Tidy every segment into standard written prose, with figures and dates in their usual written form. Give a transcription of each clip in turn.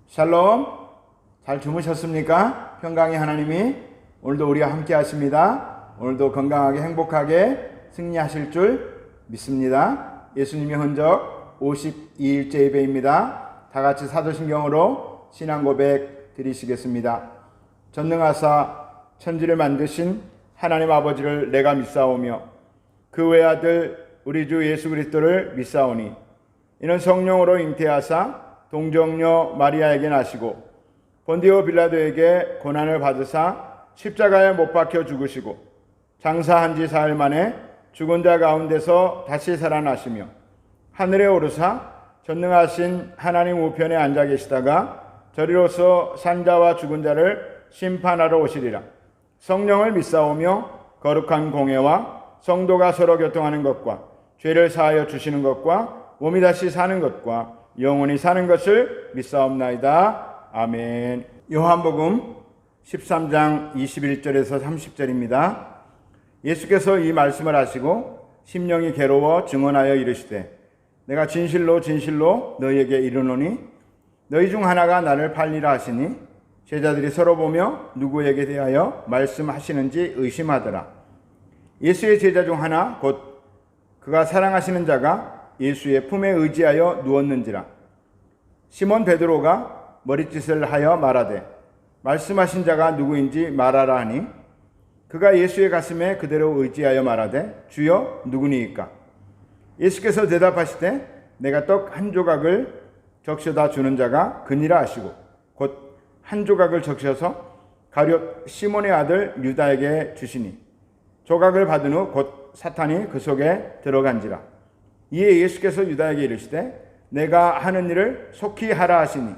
샬롬, 잘 주무셨습니까? 평강의 하나님이 오늘도 우리와 함께 하십니다. 오늘도 건강하게 행복하게 승리하실 줄 믿습니다. 예수님의 흔적 52일째 예배입니다. 다 같이 사도신경으로 신앙 고백 드리시겠습니다. 전능하사 천지를 만드신 하나님 아버지를 내가 믿사오며 그 외아들 우리 주 예수 그리스도를 믿사오니 이는 성령으로 잉태하사 동정녀 마리아에게 나시고 본디오 빌라도에게 고난을 받으사 십자가에 못 박혀 죽으시고 장사한 지 사흘 만에 죽은 자 가운데서 다시 살아나시며 하늘에 오르사 전능하신 하나님 우편에 앉아 계시다가 저리로서 산자와 죽은 자를 심판하러 오시리라. 성령을 믿사오며 거룩한 공회와 성도가 서로 교통하는 것과 죄를 사하여 주시는 것과 몸이 다시 사는 것과 영원히 사는 것을 믿사옵나이다. 아멘. 요한복음 13장 21절에서 30절입니다. 예수께서 이 말씀을 하시고 심령이 괴로워 증언하여 이르시되 내가 진실로 진실로 너희에게 이르노니 너희 중 하나가 나를 팔리라 하시니 제자들이 서로 보며 누구에게 대하여 말씀하시는지 의심하더라. 예수의 제자 중 하나 곧 그가 사랑하시는 자가 예수의 품에 의지하여 누웠는지라. 시몬 베드로가 머릿짓을 하여 말하되 말씀하신 자가 누구인지 말하라 하니 그가 예수의 가슴에 그대로 의지하여 말하되 주여 누구니이까. 예수께서 대답하시되 내가 떡 한 조각을 적셔다 주는 자가 그니라 하시고 곧 한 조각을 적셔서 가룟 시몬의 아들 유다에게 주시니 조각을 받은 후 곧 사탄이 그 속에 들어간지라. 이에 예수께서 유다에게 이르시되 내가 하는 일을 속히 하라 하시니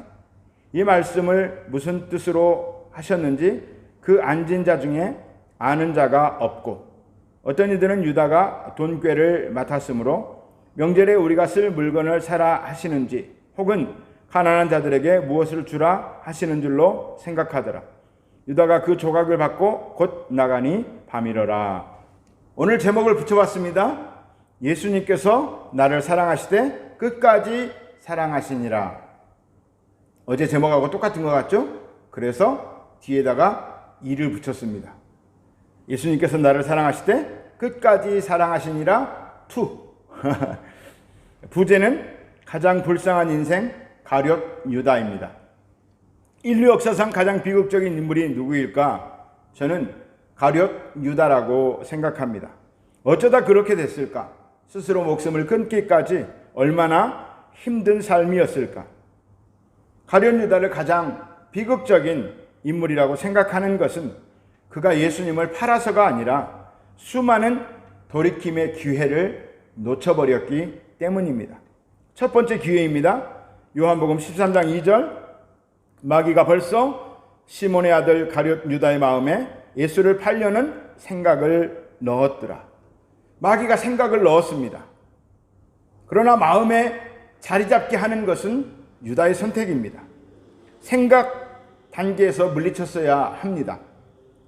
이 말씀을 무슨 뜻으로 하셨는지 그 앉은 자 중에 아는 자가 없고 어떤 이들은 유다가 돈꾀를 맡았으므로 명절에 우리가 쓸 물건을 사라 하시는지 혹은 가난한 자들에게 무엇을 주라 하시는 줄로 생각하더라. 유다가 그 조각을 받고 곧 나가니 밤이러라. 오늘 제목을 붙여봤습니다. 예수님께서 나를 사랑하시되 끝까지 사랑하시니라. 어제 제목하고 똑같은 것 같죠? 그래서 뒤에다가 이를 붙였습니다. 예수님께서 나를 사랑하시되 끝까지 사랑하시니라 투. 부제는 가장 불쌍한 인생 가룟 유다입니다. 인류 역사상 가장 비극적인 인물이 누구일까? 저는 가룟 유다라고 생각합니다. 어쩌다 그렇게 됐을까? 스스로 목숨을 끊기까지 얼마나 힘든 삶이었을까? 가룟 유다를 가장 비극적인 인물이라고 생각하는 것은 그가 예수님을 팔아서가 아니라 수많은 돌이킴의 기회를 놓쳐버렸기 때문입니다. 첫 번째 기회입니다. 요한복음 13장 2절 마귀가 벌써 시몬의 아들 가룟 유다의 마음에 예수를 팔려는 생각을 넣었더라. 마귀가 생각을 넣었습니다. 그러나 마음에 자리 잡게 하는 것은 유다의 선택입니다. 생각 단계에서 물리쳤어야 합니다.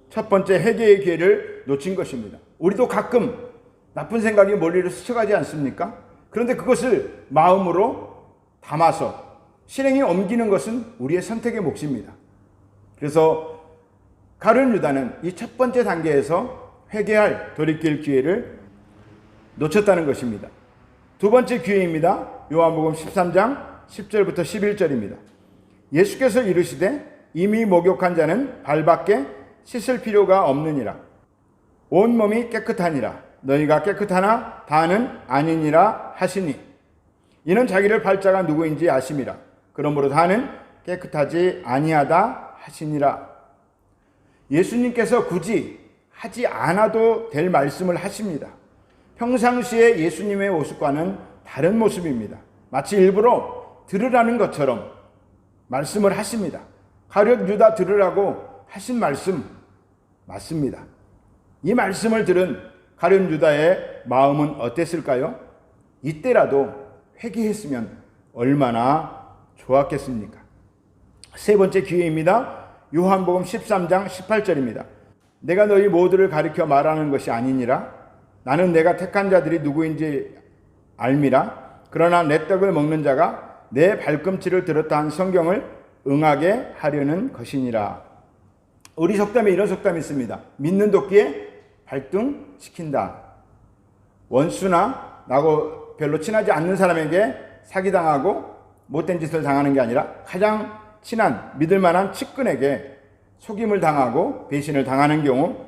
첫 번째 회개의 기회를 놓친 것입니다. 우리도 가끔 나쁜 생각이 머리를 스쳐가지 않습니까? 그런데 그것을 마음으로 담아서 실행에 옮기는 것은 우리의 선택의 몫입니다. 그래서 가룟 유다는 이 첫 번째 단계에서 회개할 돌이킬 기회를 놓쳤다는 것입니다. 두 번째 기회입니다. 요한복음 13장 10절부터 11절입니다. 예수께서 이르시되 이미 목욕한 자는 발밖에 씻을 필요가 없느니라. 온몸이 깨끗하니라. 너희가 깨끗하나 다는 아니니라 하시니 이는 자기를 팔 자가 누구인지 아심이라. 그러므로 다는 깨끗하지 아니하다 하시니라. 예수님께서 굳이 하지 않아도 될 말씀을 하십니다. 평상시에 예수님의 모습과는 다른 모습입니다. 마치 일부러 들으라는 것처럼 말씀을 하십니다. 가룟 유다 들으라고 하신 말씀 맞습니다. 이 말씀을 들은 가룟 유다의 마음은 어땠을까요? 이때라도 회개했으면 얼마나 좋았겠습니까? 세 번째 기회입니다. 요한복음 13장 18절입니다. 내가 너희 모두를 가리켜 말하는 것이 아니니라. 나는 내가 택한 자들이 누구인지 알미라. 그러나 내 떡을 먹는 자가 내 발꿈치를 들었다 한 성경을 응하게 하려는 것이니라. 우리 속담에 이런 속담이 있습니다. 믿는 도끼에 발등시킨다. 원수나 나하고 별로 친하지 않는 사람에게 사기당하고 못된 짓을 당하는 게 아니라 가장 친한 믿을 만한 측근에게 속임을 당하고 배신을 당하는 경우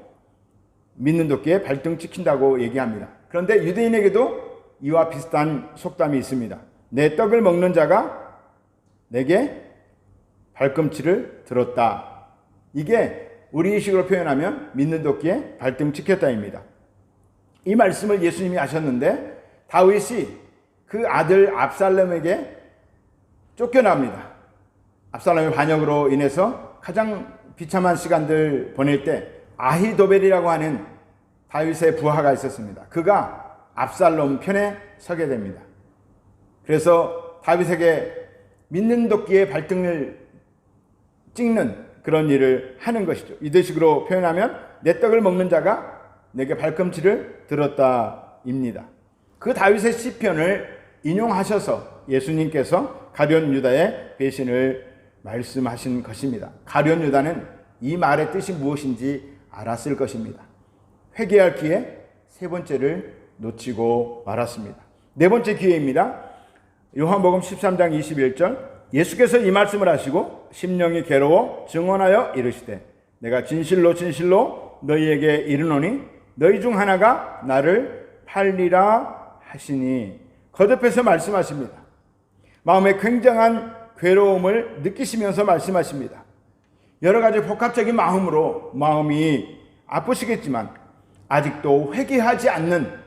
믿는 도끼에 발등 찍힌다고 얘기합니다. 그런데 유대인에게도 이와 비슷한 속담이 있습니다. 내 떡을 먹는 자가 내게 발꿈치를 들었다. 이게 우리식으로 표현하면 믿는 도끼에 발등 찍혔다입니다. 이 말씀을 예수님이 하셨는데 다윗이 그 아들 압살롬에게 쫓겨납니다. 압살롬의 반역으로 인해서 가장 비참한 시간들 보낼 때 아히도벨이라고 하는 다윗의 부하가 있었습니다. 그가 압살롬 편에 서게 됩니다. 그래서 다윗에게 믿는 도끼에 발등을 찍는 그런 일을 하는 것이죠. 이대식으로 표현하면 내 떡을 먹는 자가 내게 발꿈치를 들었다입니다. 그 다윗의 시편을 인용하셔서 예수님께서 가룟 유다의 배신을 말씀하신 것입니다. 가룟 유다는 이 말의 뜻이 무엇인지 알았을 것입니다. 회개할 기회 세 번째를 놓치고 말았습니다. 네 번째 기회입니다. 요한복음 13장 21절 예수께서 이 말씀을 하시고 심령이 괴로워 증언하여 이르시되 내가 진실로 진실로 너희에게 이르노니 너희 중 하나가 나를 팔리라 하시니 거듭해서 말씀하십니다. 마음에 굉장한 괴로움을 느끼시면서 말씀하십니다. 여러 가지 복합적인 마음으로 마음이 아프시겠지만 아직도 회개하지 않는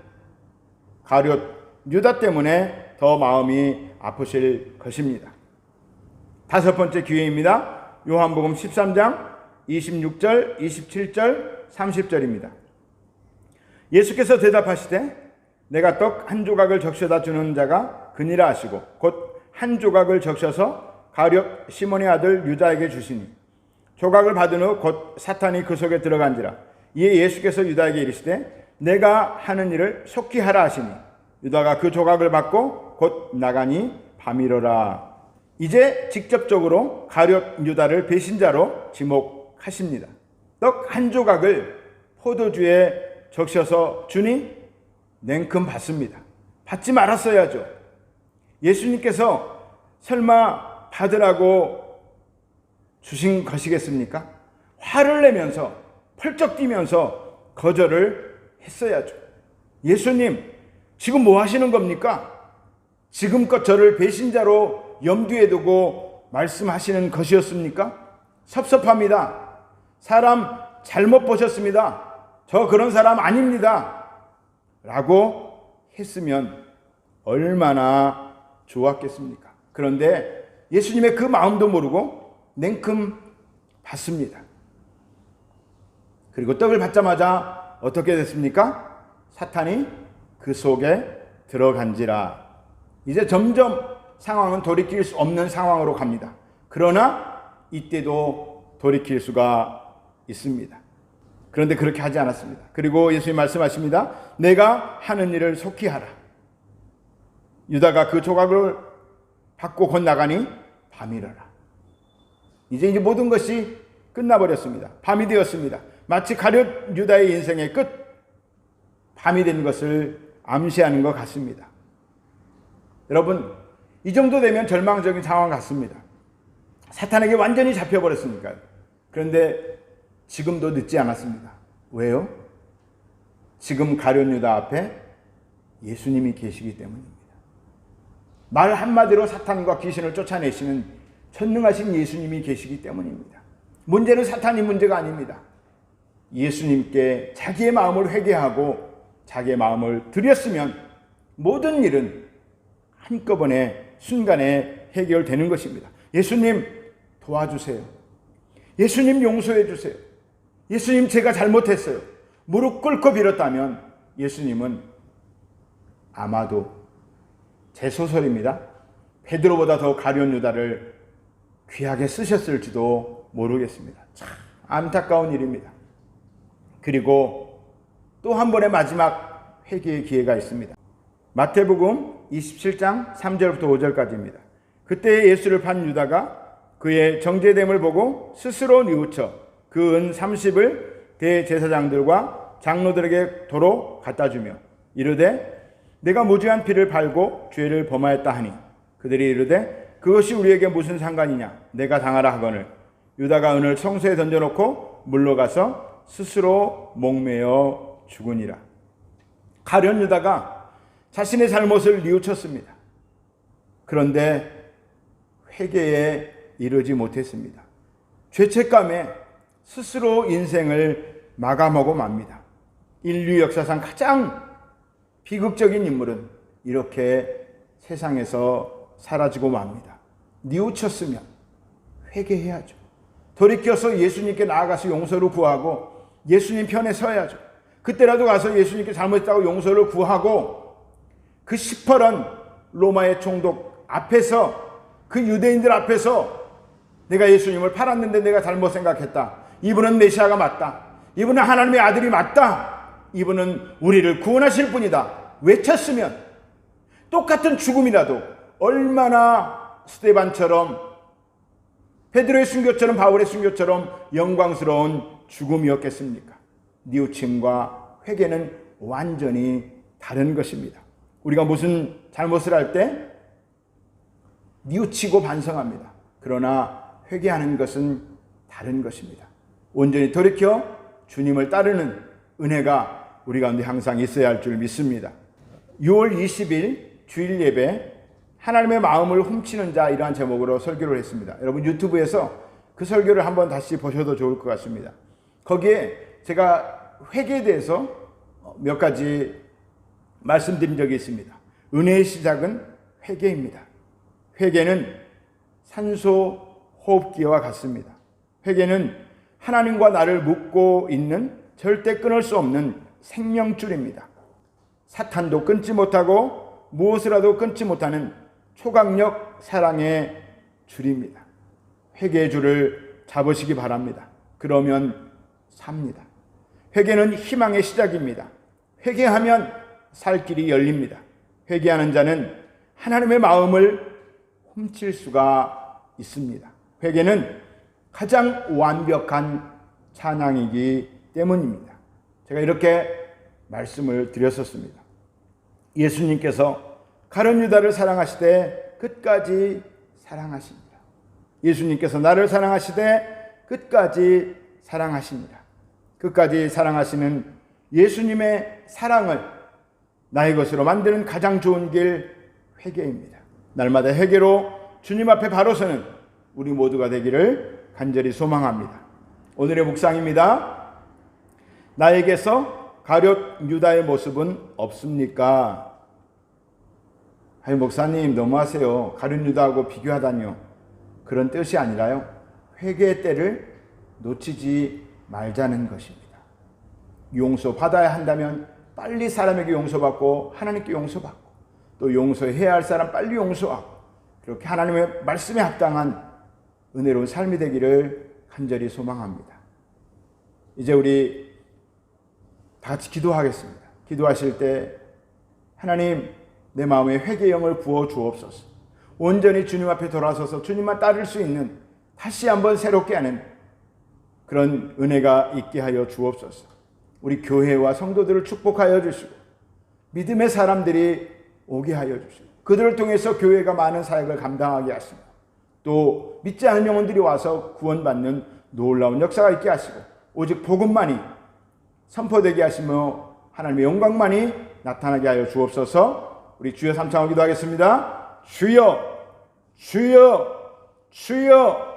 가룟 유다 때문에 더 마음이 아프실 것입니다. 다섯 번째 기회입니다. 요한복음 13장 26절, 27절, 30절입니다. 예수께서 대답하시되 내가 떡 한 조각을 적셔다 주는 자가 그니라 하시고 곧 한 조각을 적셔서 가룟 시몬의 아들 유다에게 주시니 조각을 받은 후 곧 사탄이 그 속에 들어간지라. 이에 예수께서 유다에게 이르시되 내가 하는 일을 속히 하라 하시니 유다가 그 조각을 받고 곧 나가니 밤이러라. 이제 직접적으로 가룟 유다를 배신자로 지목하십니다. 떡 한 조각을 포도주에 적셔서 주니 냉큼 받습니다. 받지 말았어야죠. 예수님께서 설마 받으라고 주신 것이겠습니까? 화를 내면서 펄쩍 뛰면서 거절을 했어야죠. 예수님, 지금 뭐 하시는 겁니까? 지금껏 저를 배신자로 염두에 두고 말씀하시는 것이었습니까? 섭섭합니다. 사람 잘못 보셨습니다. 저 그런 사람 아닙니다. 라고 했으면 얼마나 좋았겠습니까? 그런데 예수님의 그 마음도 모르고 냉큼 받습니다. 그리고 떡을 받자마자 어떻게 됐습니까? 사탄이 그 속에 들어간지라. 이제 점점 상황은 돌이킬 수 없는 상황으로 갑니다. 그러나 이때도 돌이킬 수가 있습니다. 그런데 그렇게 하지 않았습니다. 그리고 예수님 말씀하십니다. 내가 하는 일을 속히 하라. 유다가 그 조각을 받고 곧 나가니 밤이러라. 이제 모든 것이 끝나버렸습니다. 밤이 되었습니다. 마치 가룟 유다의 인생의 끝, 밤이 된 것을 암시하는 것 같습니다. 여러분, 이 정도 되면 절망적인 상황 같습니다. 사탄에게 완전히 잡혀버렸으니까요. 그런데 지금도 늦지 않았습니다. 왜요? 지금 가룟 유다 앞에 예수님이 계시기 때문입니다. 말 한마디로 사탄과 귀신을 쫓아내시는 전능하신 예수님이 계시기 때문입니다. 문제는 사탄이 문제가 아닙니다. 예수님께 자기의 마음을 회개하고 자기의 마음을 드렸으면 모든 일은 한꺼번에 순간에 해결되는 것입니다. 예수님 도와주세요. 예수님 용서해 주세요. 예수님 제가 잘못했어요. 무릎 꿇고 빌었다면 예수님은 아마도 제 소설입니다. 베드로보다 더 가룟 유다를 귀하게 쓰셨을지도 모르겠습니다. 참 안타까운 일입니다. 그리고 또 한 번의 마지막 회개의 기회가 있습니다. 마태복음 27장 3절부터 5절까지입니다. 그때 예수를 판 유다가 그의 정죄됨을 보고 스스로 뉘우쳐 그 은 30을 대제사장들과 장로들에게 도로 갖다 주며 이르되 내가 무죄한 피를 팔고 죄를 범하였다 하니 그들이 이르되 그것이 우리에게 무슨 상관이냐 내가 당하라 하거늘 유다가 은을 성소에 던져놓고 물러가서 스스로 목매어 죽으니라. 가룟 유다가 자신의 잘못을 뉘우쳤습니다. 그런데 회개에 이르지 못했습니다. 죄책감에 스스로 인생을 마감하고 맙니다. 인류 역사상 가장 비극적인 인물은 이렇게 세상에서 사라지고 맙니다. 뉘우쳤으면 회개해야죠. 돌이켜서 예수님께 나아가서 용서를 구하고 예수님 편에 서야죠. 그때라도 가서 예수님께 잘못했다고 용서를 구하고 그 시퍼런 로마의 총독 앞에서 그 유대인들 앞에서 내가 예수님을 팔았는데 내가 잘못 생각했다. 이분은 메시아가 맞다. 이분은 하나님의 아들이 맞다. 이분은 우리를 구원하실 분이다. 외쳤으면 똑같은 죽음이라도 얼마나 스데반처럼 베드로의 순교처럼 바울의 순교처럼 영광스러운 죽음이었겠습니까? 뉘우침과 회개는 완전히 다른 것입니다. 우리가 무슨 잘못을 할 때 뉘우치고 반성합니다. 그러나 회개하는 것은 다른 것입니다. 온전히 돌이켜 주님을 따르는 은혜가 우리 가운데 항상 있어야 할 줄 믿습니다. 6월 20일 주일 예배 하나님의 마음을 훔치는 자 이러한 제목으로 설교를 했습니다. 여러분 유튜브에서 그 설교를 한번 다시 보셔도 좋을 것 같습니다. 거기에 제가 회개에 대해서 몇 가지 말씀드린 적이 있습니다. 은혜의 시작은 회개입니다. 회개는 산소 호흡기와 같습니다. 회개는 하나님과 나를 묶고 있는 절대 끊을 수 없는 생명줄입니다. 사탄도 끊지 못하고 무엇이라도 끊지 못하는 초강력 사랑의 줄입니다. 회개의 줄을 잡으시기 바랍니다. 그러면 삽니다. 회개는 희망의 시작입니다. 회개하면 살 길이 열립니다. 회개하는 자는 하나님의 마음을 훔칠 수가 있습니다. 회개는 가장 완벽한 찬양이기 때문입니다. 제가 이렇게 말씀을 드렸었습니다. 예수님께서 가룟 유다를 사랑하시되 끝까지 사랑하십니다. 예수님께서 나를 사랑하시되 끝까지 사랑하십니다. 끝까지 사랑하시는 예수님의 사랑을 나의 것으로 만드는 가장 좋은 길 회개입니다. 날마다 회개로 주님 앞에 바로 서는 우리 모두가 되기를 간절히 소망합니다. 오늘의 묵상입니다. 나에게서 가룟 유다의 모습은 없습니까? 아니 목사님 너무하세요. 가룟 유다하고 비교하다니요. 그런 뜻이 아니라요. 회개의 때를 놓치지 말자는 것입니다. 용서받아야 한다면 빨리 사람에게 용서받고 하나님께 용서받고 또 용서해야 할 사람 빨리 용서하고 그렇게 하나님의 말씀에 합당한 은혜로운 삶이 되기를 간절히 소망합니다. 이제 우리 다 같이 기도하겠습니다. 기도하실 때 하나님 내 마음에 회개의 영을 부어 주옵소서. 온전히 주님 앞에 돌아서서 주님만 따를 수 있는 다시 한번 새롭게 하는 그런 은혜가 있게 하여 주옵소서. 우리 교회와 성도들을 축복하여 주시고 믿음의 사람들이 오게 하여 주시고 그들을 통해서 교회가 많은 사역을 감당하게 하시고 또 믿지 않은 영혼들이 와서 구원받는 놀라운 역사가 있게 하시고 오직 복음만이 선포되게 하시며 하나님의 영광만이 나타나게 하여 주옵소서. 우리 주여 삼창하고 기도하겠습니다. 주여 주여 주여.